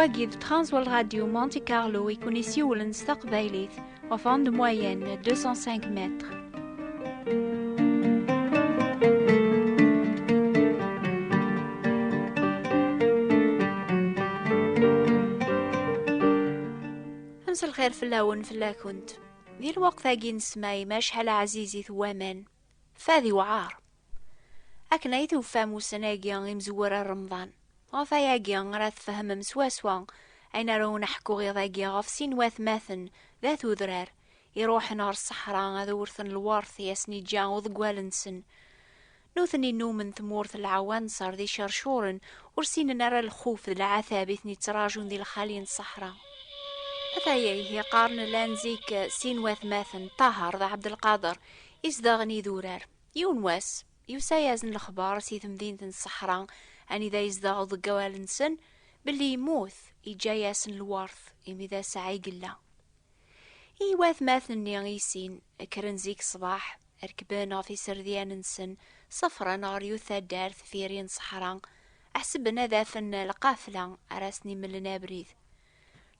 Wagi de Transworld Radio Monte Carlo يكون يسيولن ستقبايليث وفان دو موين 205 متر. أمس الخير فلاون فلا كنت ذي الوقت هاجي نسماي ماشحال عزيزي ثوامان فاذي وعار أكنا يتوفى موسناجي مزورة رمضان غفاياجي غرات فهم مسواسوا أين رو نحكو غيضاجي غف سينواث ماثن ذات ذرار يروح نار الصحراء ذا ورثن الوارث ياسني جا وذقوالنسن نوثني نومن ثمورث العوان صار ذي شرشورن ورسين نرى الخوف العثابثني تراجون ذي الخالين الصحراء أثايا هي قارن لانزيك سينواث ماثن طهر ذا عبد القادر إزدغني ذورار يونواس يوسايزن الأخبار سيث مدينة الصحراء أني ذا يزدغ ذقوالنسن باللي يموث إجاياسن الوارث إمي ذا سعي قلا إيواث ماثن نيغيسين كرنزيك صباح أركبانا في سرديان نسن صفرا نار يوثا دارث فيرين صحراء أحسبنا ذا فن القافلة أراسني من النابريث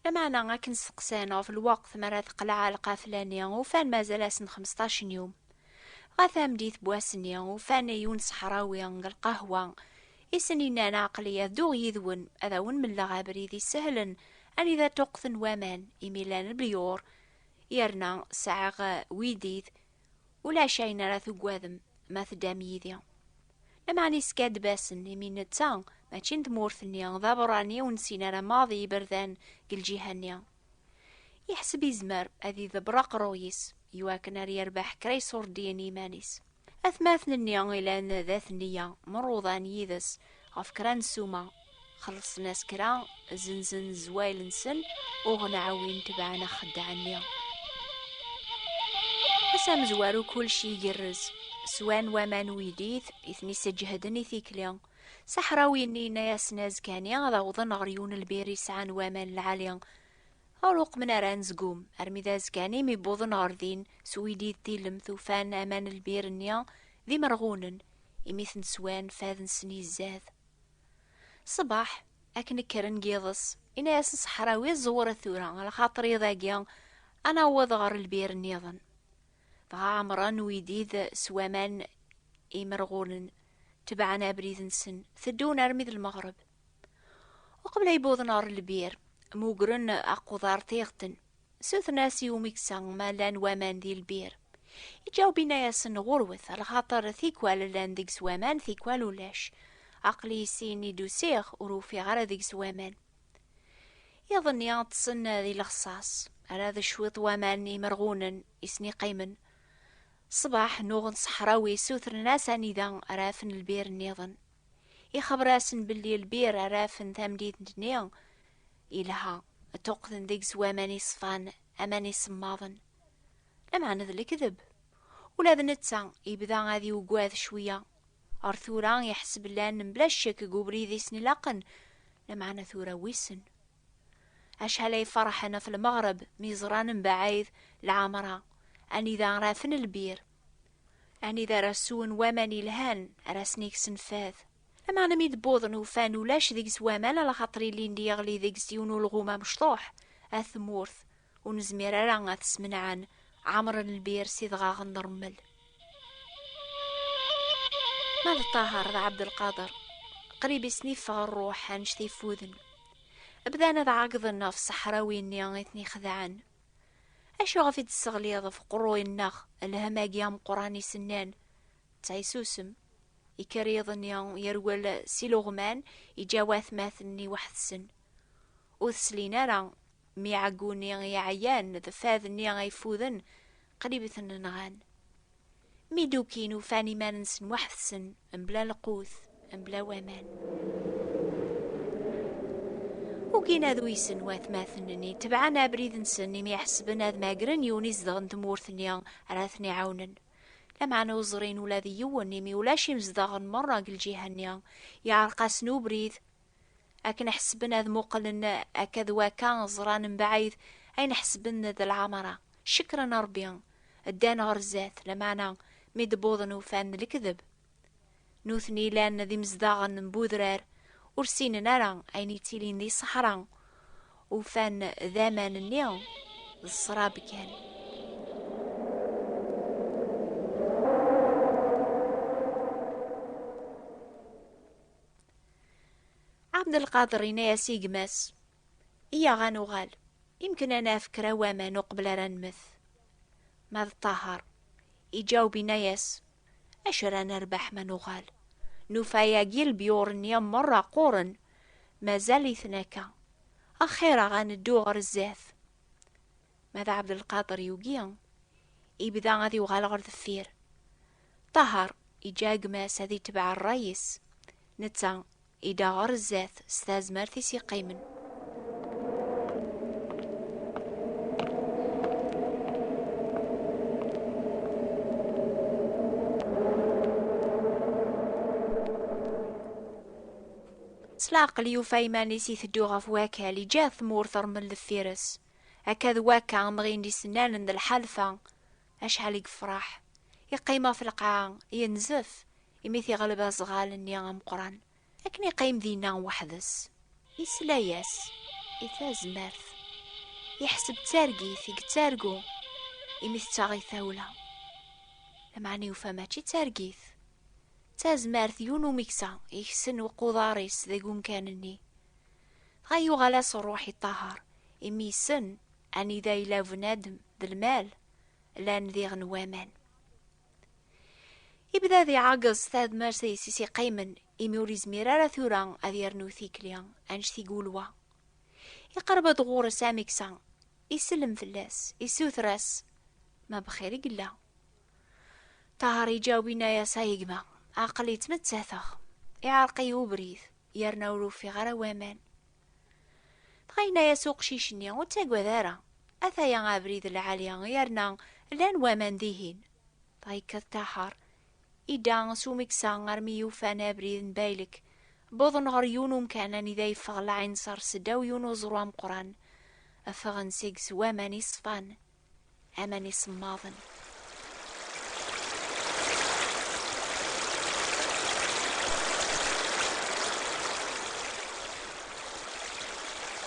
لمعنا غاكن سقسانا في الوقت مرات قلعة القافلانية وفان مازال اسن 15 يوم غاثا مديث بواسنيا وفان يون صحراويا القهوة إسنينا ناقلية ذو يذون أذون من لغابري ذي سهلا أن إذا تقثن وامان إميلان البيور يرنا ساعة ويديث ولا شي نرى ثقواذم ما ثدامي ذي لمعني سكاد باسن يمين التان ما تشين ثمورثنيا ذا براني ونسينا ماضي بردان قل جيهانيا يحسب يزمر أذي ذا براق رويس يواكن يربح كريسور ديني مانيس أثماثن النيا إلى ذات النيا مروضان يذس غفكران سوما خلص ناس كرا زنزن زوايل نسن وغنعوين تبعنا خدعنيا أسام زوارو كل شي يجرز سوان ومان ويديث إثني سجهدني ثيكليا صحراويني ناس ناز كاني غدا وضن غريون البيري سعان وامان العاليا أروق من أرانزقوم أرمي ذا زكاني ميبوضن غردين سويدي تيلم ثوفان أمان البيرنيا ذي مرغونن إميثن سوان فاذن سني الزاذ صباح أكن كرن جيضس إنا ياس صحراوي الزور الثورة على خاطري ذاقيا أنا وضغر البيرنيا ظن فها عمران ويديذ سوامان إمرغونن تبعنا بريذن سن ثدون أرمي ذا المغرب وقبل يبوض نار البير موقرن أقوضار تيغتن سوث ناسي ومكسان ما لان وامان ذي البير يجاوبينا ياسن غروث على خاطر ثيكوال لان ذيك سوامان ثيكوال ولاش عقلي سيني دوسيغ وروفي غير ذيك سوامان يظن يعطسن ذي الخصاص على ذا شويط وامان مرغونن يسني قيمن صباح نوغن صحراوي سوثر ناس ذا أرافن البير نيضن يخبراسن باللي البير أرافن ثامديد نيان إلها توقذن ذيك سواماني صفان أماني صماضن لما نذ الكذب ولا ذنتسا يبدا غادي وقواذ شوية أرثورا يحسب لان بلا شك قبري ذي سن لقن لما نثورا ويسن أشهل يفرح أنا في المغرب ميزران بعيد العامرة أني ذا رافن البير أني ذا رسون وماني الهان راسنيك سنفاذ لما أنا ميد بوضن وفان ولاش ذيك سوامان على خاطري لين ديغلي ذيك زيون والغومة مشطوح أثمورث ونزمير راه تسمنعان عمر البير سيدغا غنرمل ماذا طاهر ذا عبد القادر قريب سنيف الروح هنشتي فوذن أبدانا ذا عقضنا في صحراوي نيانيتني خذعان أشو غفيد السغليض في قروي النخ الهماقيام قراني سنان تايسوسم يكريضن يروال سيلوغمان يجاواث ماثني واحد سن وثسلينا راه ميعقوني يعيان ذفاذني غيفوذن قريبة نغان ميدوكين وفاني ما ننسن واحد سن مبلا لقوث مبلا وامان وكينا ذو يسن واث ماثنني تبعنا بريد نسني ميحسبنا ذ ماقرن يونيز ذغن تمورثني راثني عونن لمعنا وزرين ولا ذي يوني مي ولا شي مزدغن مرة قل جيهنيا يعرقا سنو بريد أكن حسبنا ذ موقلن أكذ واكان زران بعيد أين حسبنا ذا العمرة شكرا ربيان الدانا غرزات لمعنا ميدبوضن وفان الكذب نوثني لان ذي مزدغن بوذرار ورسين نرى أين تيلين ذي صحراء وفان ذامان النيو الصراب كان. عبد القادر ينايا سيقماس إيا غانوغال، يمكن أنا فكرة وامان وقبل رنمث ماذ الطهر يجاوب يناياس أش رانا نربح ما نوغال نوفايا جيل بيورنيا مرة قورن مازال يثناكا أخيرا غاندو غير الزاث. ماذا عبد القادر يوقيا يبدا غادي يوغال غير ذفير طهر إجا قماس هذي تبع الرئيس نتا إدا غير الزاث ستاز مارتيس يقيمن. سلاق ليوفاي مانيسي ثدو غف واكا لي جا ثمور ثرمل الفيرس هكذا واكا مغين دي سنان عند الحلفة أشحال يقفراح يقيمه في القاع ينزف يميثي غلبة صغال النيام قران لكن يقيم دينا وحدس يسلاياس إثاز مارث يحسب تارقيث يقتارقو يميث تاغي ثاولة لمعني يوفا ماشي تارقيث تازمارث يونو ميكسا يحسن وقضاريس ذاقون كانني غايو غلاس الروح الطهر إمي سن أني ذا إلا بنادم ذا المال لان ذي غنوامان يبدا ذي عاقص ثاد مارسي سيسي قيمن إميوري زميرارا ثوران أذيرنو ثيكليان أنش ثيقولوا يقرب ضغور ساميكسا يسلم فلاس يسوثراس ما بخير يقلا طهر يجاوبنا يا سايقما عقلي تمتساثخ يعرقي وبريث يرناولو في غير وامان تغينا يسوق شيشنيا وتاقوى ذارا أثايا غابريذ العاليا يرنا لان وامان ذيهين طيك التحر إدان سوميكسا غرمي يوفانا بريذ بايلك بوضن غريونو مكاناني ذا يفغل عين صار سداو يونو زروام قران أفغن سيكس واماني صفان أماني صماضن.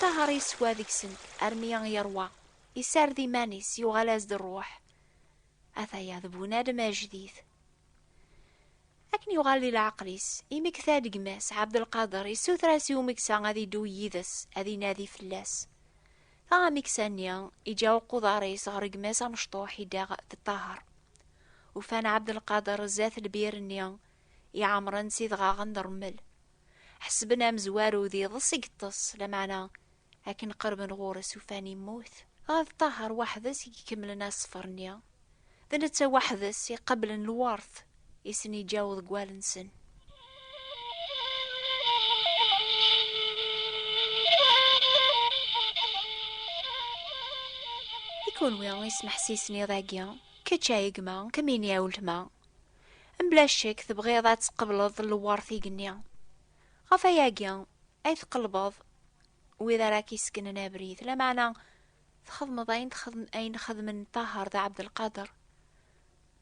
طهر يسوى ذيك سن أرميان يروى يسار ذي مانيس يغلاز دي الروح أثايا ذبونا دما جديد لكن يغالي العقليس يميك ثاد قماس عبد القادر يسوث راسي ومكسا غادي دو يدس أذي نادي فلاس ثا مكسانيا يجاو قضاري صغر قماس مشطوح يداغ الطهر وفان عبد القادر زاث البير النيا يعمرن سيدغا غندرمل حسبنا مزوارو ذي ضصي قطس لمعنا لكن قرب نغورس وفاني موت غاد طهر وحدس يكمل الناس صفرنيا ذنتا وحدس يقبل الوارث يسني جاوض قوالنسن. يكون ويا يسمح سيسني ضاقيا كتشايق ما كمين ياولت ما مبلا الشك تبغي ذات تقبلض الوارث يقنيا غفا ياقيا اي تقلبض وإذا راكي سكننا بريث لا معنى تخدم ضاين تخدم أين خدم طهر ذا عبد القادر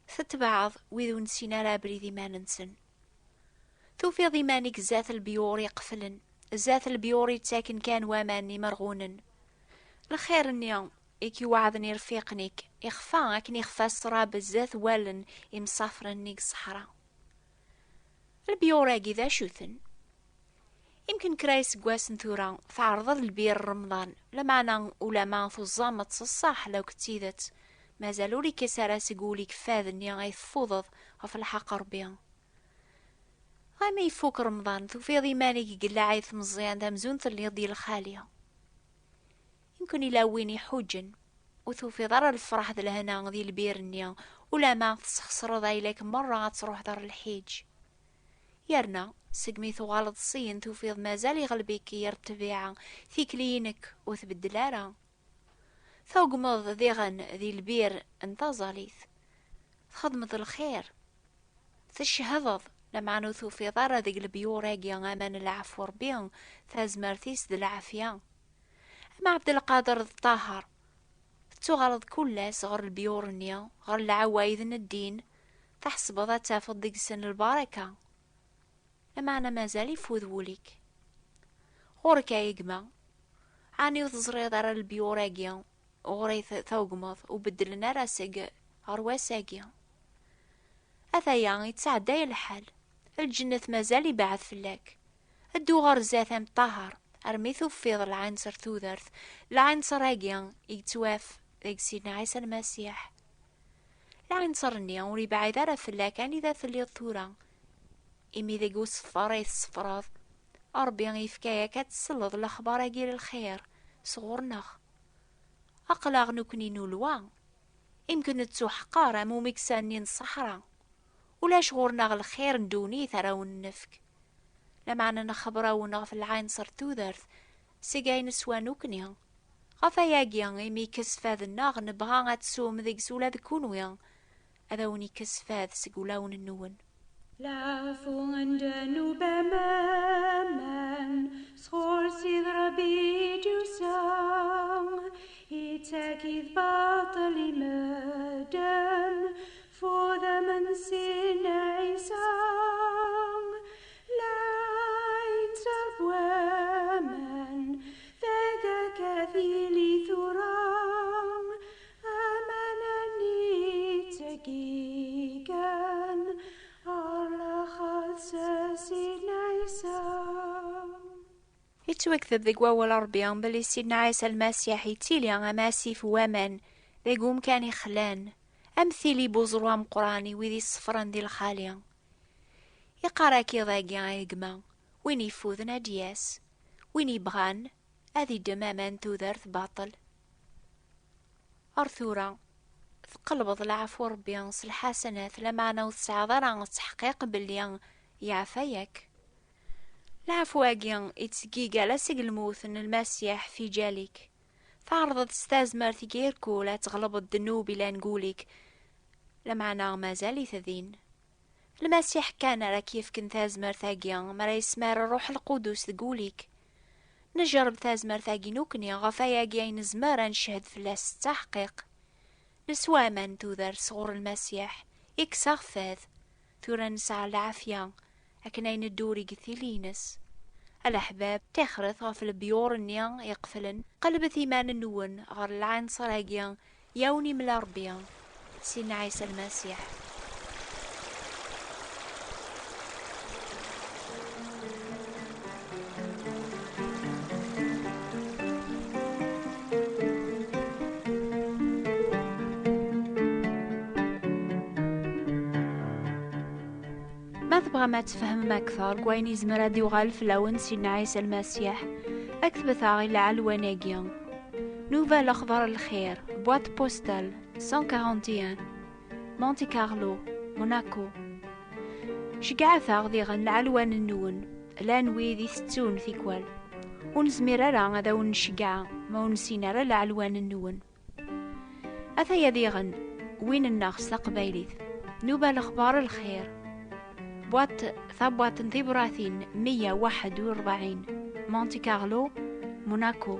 ستبعض وإذا نسينا لا بريذي ما ننسن توفي ضمانك زات البيور يقفلن زات البيور يتساكن كان واماني مرغونن الخير النيوم إكي وعدني رفيقنيك يخفى لكن يخفى السراب الزات والن يمصافرنيك صحراء البيور ذا شوثن يمكن كرايس قواسن ثورا فعرض البير رمضان لمعنا ولا ما فوزامة الصح لو كتيدت ما زالوا لي كسارة سقولي كفاذني غيفوضض وفي الحق ربيان غاما يفوك رمضان توفي ضيمانك قلا عايث مزيان دامزون اليض ديال الخالية يمكن يلاويني حوجن وتوفي ضر الفرح ذا الهنا ذي البير النيا ولا ما تسخسر ذايلك مرة تروح دار الحيج يرنا سقمي ثغالط صين توفيض مازال يغلبيك يرتبيعا ثيكلينك وثبدلارا ثوقمض ذيغن ذي البير انتظاليث خدمة الخير تشهضض لمعنو ثوفي ضارة ذي البيوراقيا امان العفو ربيان ثازمارتيس ذي العافيان اما عبد القادر الطاهر تغلط كلها صغر البيورنيا غير العوايد الدين تحسب ذات تافض ديك سن البركة لمعنى مازال يفوذ وليك غورك يا يقما عاني وتزريض على البيوراقيا وغري ثوقمض وبدلنا راسق غرواساقيا. أثايا يتسعداي الحال، الجنة مازال يبعث فلاك، الدو غرزات مطهر أرمي ثوفيض العنصر ثوذرث العنصر هاقيا يتواف ذيك سيدنا عيسى المسيح. العنصر نيا وري بعيد على فلاك يعني ذا ثليض ثورا إمي ذيك وصفار يتصفراض أربي يفكايا كتسلط الأخبار أجيل الخير صغورناخ أقلاغ نكني نولوا يمكن نتسوح قارة مو مكسانين الصحراء ولا شغورنا الخير ندوني ثراون النفك لمعنا نخبراونا في العين صر توذرث سيقاين سوانوكنيا غفا ياقيا يمي كسفاذ الناغ نبغا غاتسوم ذيك سولا ذكونويا أذاوني كسفاذ سيقولاون النون. لافو عندنو بمامان سخور سيد ربي جوسام يتاكيد باطل مدن فوذا من سين عيسام لا ينسب ومن ذاك كثيلي ثرام أمانني تقيقا يتوكثب ذي قوى الأربيان بلي سيدنا عيسى المسيح يتيلي أماسي في ومن ذي قوم كان يخلان أمثيلي بوزروام قراني وذي الصفران دي الخالية يقاراكي ضاقي عيقما وين يفوذ نادياس وين يبغان أذي دماما توذرث باطل أرثورا تقلبض العفو ربي ينص الحسنات لمعنى وتسعذر عن التحقيق باللي يعفيك العفو أجيان يتسقيق لسق الموت ان المسيح في جالك تعرض تستازمر ثقيركو لا تغلب الذنوب لا نقولك لمعنى ما زالي ثذين المسيح كان راه كيف كنت تازمر ثاقيان مرا يسمار الروح القدس تقولك نجرب تازمر ثاقي نوكني غفايا جاين زمارا نشهد فلاس التحقيق نسوا من توذر صغور المسيح إكساغ فاذ ثورا نسعى العافية أكنين الدوري قثيلينس الأحباب تخرث غف البيور النيان يقفلن قلب ثيمان النون غر العين صراقيا يوني من الأربيا سيدنا عيسى المسيح. ما تبغى ما تفهم أكثر قوين يزمر هاد يغال في لون سيدنا عيسى المسيح أكثبت غير العلواناقيا نوفال أخبار الخير بوات بوستال 141 مونتي كارلو موناكو شقعثا غديغن العلوان النون لانوي ذي 60 ثيكوال ونزمير راه هذا ونشقع ما ونسينا راه العلوان النون أثا يذيغن وين الناس تقبيليث نوبال أخبار الخير بوات ثبراثين 141 مونتي كارلو موناكو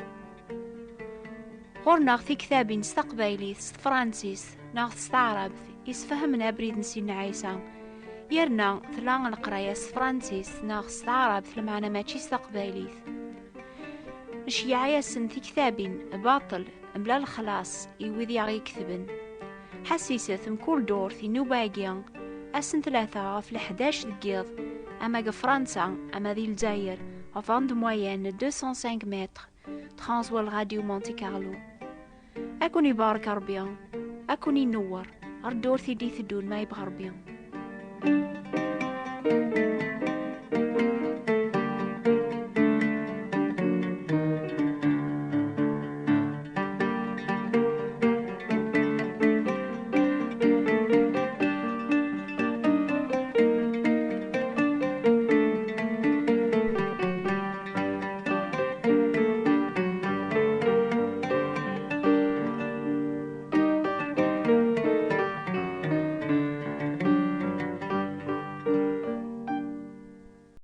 غور في كتاب استقبيلي فرانسيس ناغ استعرب يسفهمنا بريد نسينا عيسى يرنا ثلان القراية فرانسيس ناغ استعرب ثلمعنا ماشي استقبيلي نشيعي سن في كتاب باطل بلا الخلاص يوذي يكتبن حسيسة مكل دور في نوباقيا أسن 3 في 11 دقيقة أما فرنسا أما ذي الجزائر وفاند موين 205 متر ترانسوال راديو مونتي كارلو أكوني بارك ربيان أكوني نور أردور ثدي ثدون ما يبغى ربيان.